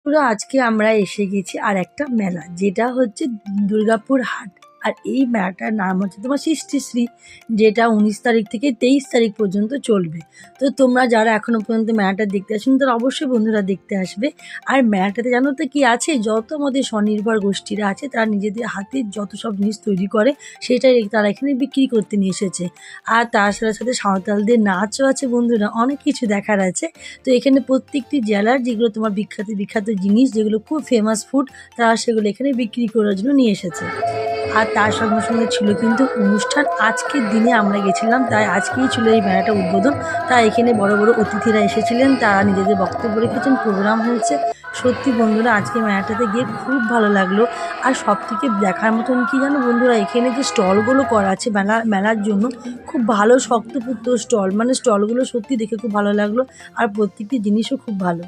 বন্ধুরা আজকে আমরা এসে গেছি আর একটা মেলা, যেটা হচ্ছে দুর্গাপুর হাট। আর এই মেলাটার নাম হচ্ছে তোমার সৃষ্টিশ্রী, যেটা 19 তারিখ থেকে 23 তারিখ পর্যন্ত চলবে। তো তোমরা যারা এখনো পর্যন্ত মেলাটা দেখতে আসেনি তারা অবশ্যই বন্ধুরা দেখতে আসবে। আর মেলাটাতে জানো তো কি আছে, যত আমাদের স্বনির্ভর গোষ্ঠীরা আছে তারা নিজেদের হাতে যত সব জিনিস তৈরি করে সেটাই তারা এখানে বিক্রি করতে নিয়ে এসেছে। আর তার সাথে সাথে সাঁওতালদের নাচও আছে বন্ধুরা, অনেক কিছু দেখার আছে। তো এখানে প্রত্যেকটি জেলার যেগুলো তোমার বিখ্যাত বিখ্যাত জিনিস, যেগুলো খুব ফেমাস ফুড, তারা সেগুলো এখানে বিক্রি করার জন্য নিয়ে এসেছে। আর তার সঙ্গে সঙ্গে ছিল কিন্তু অনুষ্ঠান। আজকের দিনে আমরা গেছিলাম, তাই আজকেই ছিল এই মেলাটা উদ্বোধন। তাই এখানে বড় বড় অতিথিরা এসেছিলেন, তারা নিজেদের বক্তব্য রেখেছেন, প্রোগ্রাম হয়েছে। সত্যি বন্ধুরা আজকে মেলাটাতে গিয়ে খুব ভালো লাগলো। আর সব থেকে দেখার মতন কি জানো বন্ধুরা, এখানে যে স্টলগুলো করা আছে মেলার জন্য, খুব ভালো শক্তপুক্ত স্টল, মানে স্টলগুলো সত্যি দেখে খুব ভালো লাগলো। আর প্রত্যেকটি জিনিসও খুব ভালো।